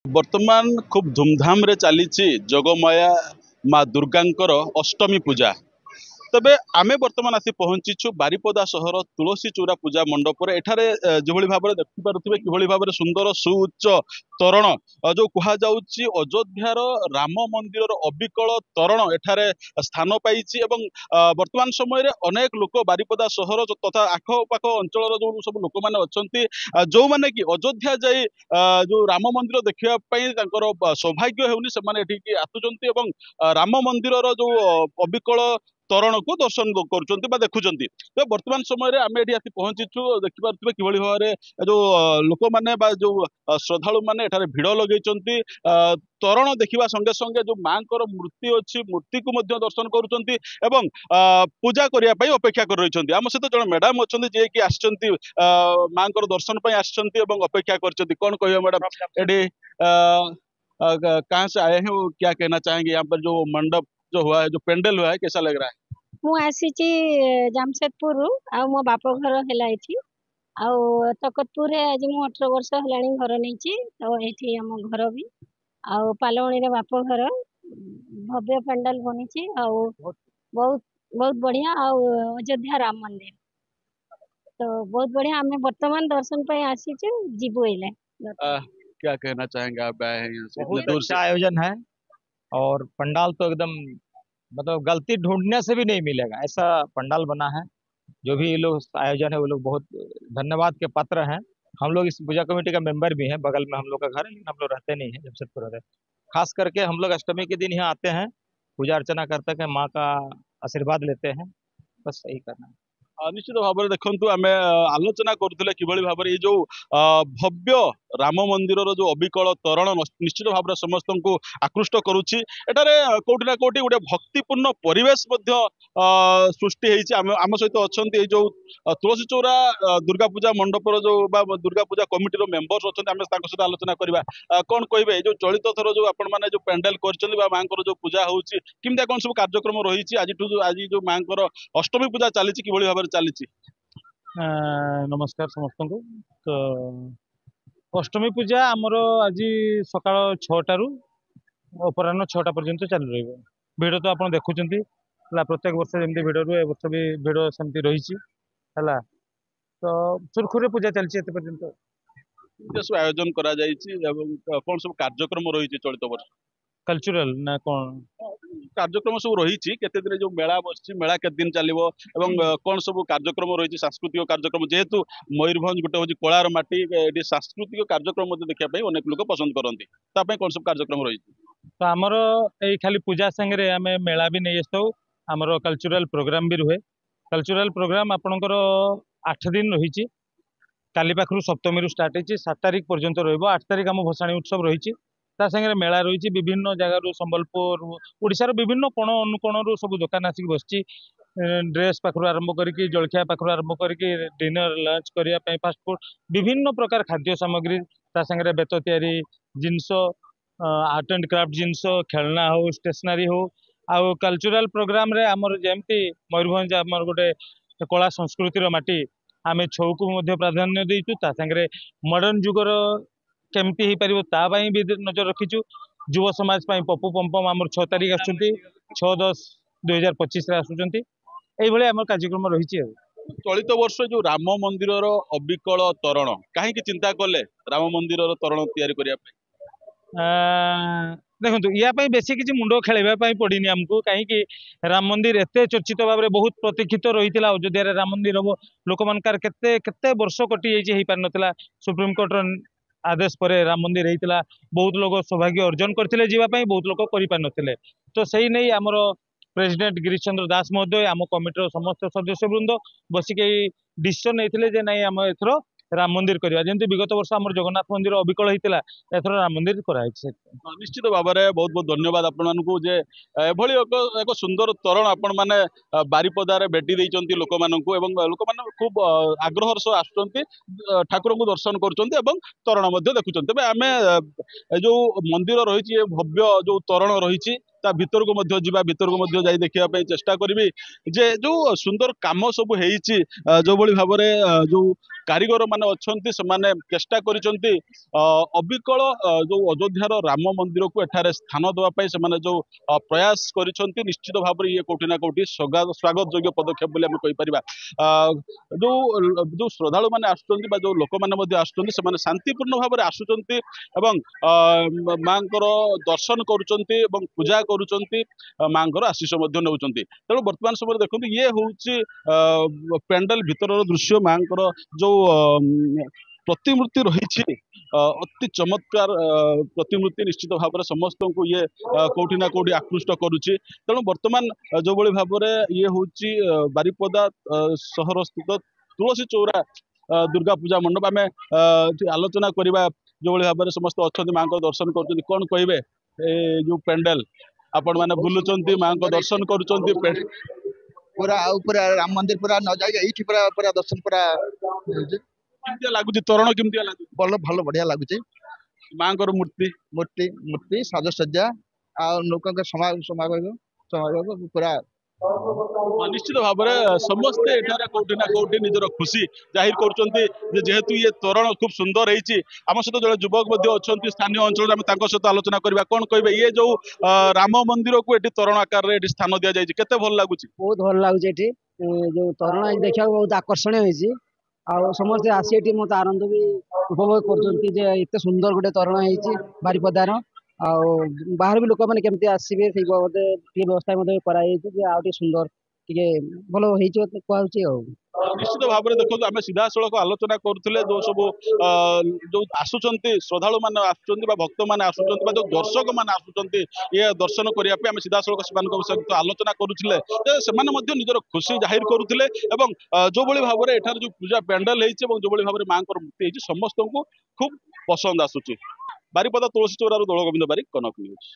वर्तमान खूब धूमधाम रे चली जगमाया माँ दुर्गांकर अष्टमी पूजा। तबे आमे वर्तमान आसी पहुंचीछु बारिपदा सहर तुलसी चूरा पूजा मंडप एठारे जो भाव में देखिपे कि भाव में सुंदर सुउच्च तोरण जो कह जाउछि अयोध्यार राम मंदिर अविकल तोरण एठारे स्थान पाई वर्तमान समय रे अनेक लोक बारिपदा सहर तथा आखपाख अंचल जो सब लोक मैंने अच्छा जो मैंने कि अयोध्या जाई जो राम मंदिर देखा सौभाग्य होनी से आसुचंती राम मंदिर जो अविकल तोरण को दर्शन कर देखुं। तो वर्तमान समय रे आमे एठी आसी पहुंचीछु देखिपे कि भाव में जो लोक मैंने जो श्रद्धालु मैंने एठारे भिड़ लगे तोरण देखा संगे संगे जो माँ मूर्ति अच्छी मूर्ति को दर्शन करुँच पूजा करने अपेक्षा कर रही आम सहित जन मैडम अच्छा जे कि आसछंती माँ दर्शन आसछंती अपेक्षा कर कौन कह मैडम ये कहाँ से आए हैं क्या कहना चाहेंगे यहाँ पर जो मंडप जो हुआ है जो पेंडल हुआ है कैसा लग रहा है? मु आसीची जामशेदपुर आ मो बाप घर है तकतपुर आज मु 18 वर्ष है घर नहीं तो ये आम घर भी पालवणी रे बाप घर भव्य पेंडल बनी बहुत बहुत बढ़िया अयोध्या राम मंदिर तो बहुत बढ़िया आम वर्तमान दर्शन पे आसीचु जीवु एले। क्या कहना चाहेंगे आप आए हैं यहाँ से इतने बहुत दूर अच्छा आयोजन है और पंडाल तो एकदम मतलब गलती ढूंढने से भी नहीं मिलेगा ऐसा पंडाल बना है। जो भी लोग आयोजन है वो लोग बहुत धन्यवाद के पात्र हैं। हम लोग इस पूजा कमेटी का मेंबर भी हैं, बगल में हम लोग का घर है लेकिन हम लोग रहते नहीं हैं जमशेदपुर रहते हैं। खास करके हम लोग अष्टमी के दिन यहाँ आते हैं, पूजा अर्चना करते हैं, माँ का आशीर्वाद लेते हैं, बस यही करना है। निश्चित भाव में देखु आम आलोचना करुले कि भाव में जो भव्य राम मंदिर जो अविकल तोरण निश्चित भाव में समस्त को आकृष्ट करुच्ची एटारे कोटि ना कोटि गोटे भक्तिपूर्ण परिवेश सृष्टि आम सहित अच्छा जो तुलसी चौरा दुर्गा पूजा मंडप जो दुर्गा पूजा कमिटी मेंबर्स अच्छा आम सहित आलोचना करवा कौन कहे जो चलित थर जो आपण मैंने जो पेंडेल कर माँ जो पूजा होमती कौन सब कार्यक्रम रही आज जो माँ अष्टमी पूजा चली कि भाव चली? नमस्कार समस्त को। तो अष्टमी पूजा आमर आज सका 6टा अपराह 6टा पर्यंत चल रही भिड़ तो आप देखुं प्रत्येक वर्ष जमी भिड़ रू वर्ष भी भिड़ सेमती रही है तो सुरखुरे पूजा चलती पर्यंत सब आयोजन करा कौन सब कार्यक्रम रही चलित वर्ष कल्चरल ना कौन कार्यक्रम सब रही केते दिन जो मेला बस मेला के दिन चलो कौन सब कार्यक्रम रही सांस्कृतिक कार्यक्रम जेहेतु मयूरभंज गोटे हूँ कलार माटी ये सांस्कृतिक कार्यक्रम देखा अनेक लोग पसंद करते कौन सब कार्यक्रम रही? तो आमर यही खाली पूजा संगे आम मेला भी नहीं आसो आमर कल्चरल प्रोग्राम भी रुहे। कल्चरल प्रोग्राम आपणकर 8 दिन रही काली पाखु सप्तमी रू स्टार्ट होती 7 तारिख पर्यंत रहा 8 तारिख आम भसाणी उत्सव रही सागे मेला रही विभिन्न जगार संबलपुर ओडिशार विभिन्न कोण अनुकोण सब दुकान आसिक बस ड्रेस पाखु आरंभ करके जलखिया पाखु आरंभ करके डिनर लंच करने फास्टफुड विभिन्न प्रकार खाद्य सामग्री सागे बेत तैयारी जिनस आर्ट एंड क्राफ्ट जिनस खेलना हो स्टेशनरी हो आउ कल्चरल प्रोग्राम रे आमर जमती मयूरभंज आमर गोटे कला संस्कृतिर माटी आम छौ को प्राधान्य देचु सागे मॉडर्न जुगर केमती हो पार भी नजर रखीचु। युव समाज पप्पू पंपम आम 6 तारिख आसुँच 6/10/2025 आसुँच ये आम कार्यक्रम रही। चलित वर्ष जो राम मंदिर अविकल तोरण कहीं चिंता कले राम मंदिर तोरण तैयारी देखो या बेसी किसी मुंड खेलवाई पड़नी आमको कहीं राम मंदिर एत चर्चित भाव में बहुत प्रतीक्षित रही है अयोध्या राम मंदिर हम लोक मानकार केते वर्ष कटि जाई पार नथिला सुप्रीम कोर्ट आदेश पर राम मंदिर होता बहुत लोग सौभाग्य अर्जन करते जीवाई बहुत लोग कर तो सही नहीं आमर प्रेसिडेंट गिरीश चंद्र दास महोदय आम कमिटर समस्त सदस्य वृंद बसिक डिसीजन नहीं नहीं आम एथर राम मंदिर करवा जमी विगत वर्ष आम जगन्नाथ मंदिर अविकल होता एथर राम मंदिर कराई। निश्चित भाव में बहुत बहुत धन्यवाद आपण एक सुंदर तोरण आपण मैंने बारिपदार बेटी देती लोक लोक खूब आग्रहर सह आसुँच ठाकुर को दर्शन कर तोरण देखुं। तेज आम जो मंदिर रही भव्य जो तोरण रही भीतर को भीतर को देखा चेष्टा करी जे जो सुंदर काम सब जो भाव जो कारीगर माने अछंती सेमाने चेष्टा करिसंती अबिकल जो अयोध्यार राम मंदिर को एठारे स्थान देवा पई सेमाने जो प्रयास करिसंती निश्चित भाव ये कोठी ना कोठी स्वागत योग्य पदक्षेप बोली आमे कहि परिबा। जो जो श्रद्धालु माने आसुचंती बा जो लोक माने मध्ये आसुचंती सेमाने शांतिपूर्ण भाव आसुचंती एवं मांकर दर्शन करुचंती एवं पूजा करुचंती मांकर आशीष मध्ये नउचंती। तेणु वर्तमान समय देखो ये हूँ पेंडल भीतर दृश्य मांकर जो प्रतिमूर्ति रही अति चमत्कार प्रतिमूर्ति निश्चित भाव में समस्त को ये कौटी ना कौटी आकृष्ट करुच्ची। तेणु वर्तमान जो भाई भाव में ये हूँ बारिपदा सहर स्थित तुलसी चौरा दुर्गा पूजा मंडप आम आलोचना करवा जो भाव में समस्त अच्छा माँ को दर्शन कर कौन कहे जो पेंडल आपण मैंने बुलुंट माँ को दर्शन कर पूरा पूरा राम मंदिर पूरा न जाए ये पूरा पूरा दर्शन पूरा केमती लगुच तोरण केमती लगुच भल भल बढ़िया लगुच माँ मूर्ति मूर्ति मूर्ति साजसज्जा आ लोक समागम पूरा निश्चित भाव में समस्ते एठारे कोठी ना कोठी निजर खुशी जाहिर कर जेहेतु ये तोरण खूब सुंदर है आम सहित जो युवक अच्छा स्थानीय अंचल सहित आलोचना करवा कौन कहे ये जो राम मंदिर को ये तोरण आकार स्थान दि जाए केते भल लगुच बहुत भल लगुच जो तोरण देखा बहुत आकर्षणीय होती समस्ते आसी मत आनंद भी उपभोग कर सुंदर गोटे तोरण है बारिपदार बाहर भी लोक मैंने केमती आसवे से बाबद व्यवस्था सुंदर टे भल कहूँ। निश्चित भाव में देखो आम सीधा सड़क आलोचना करुले जो सब जो आसुंच श्रद्धालु मैंने आसुँच भक्त मैंने आसुँच जो दर्शक मैंने आसुँच ये दर्शन करने आम सीधा सड़क सहित आलोचना करुले से निजर खुशी जाहिर करुले जो भाव में एठार जो पूजा पेंडल हो जो भाव में माँ मूर्ति समस्त को खूब पसंद आसूची। बारिपदा तुलसी चौरारू दोल गोविंद बारिक, कनक न्यूज।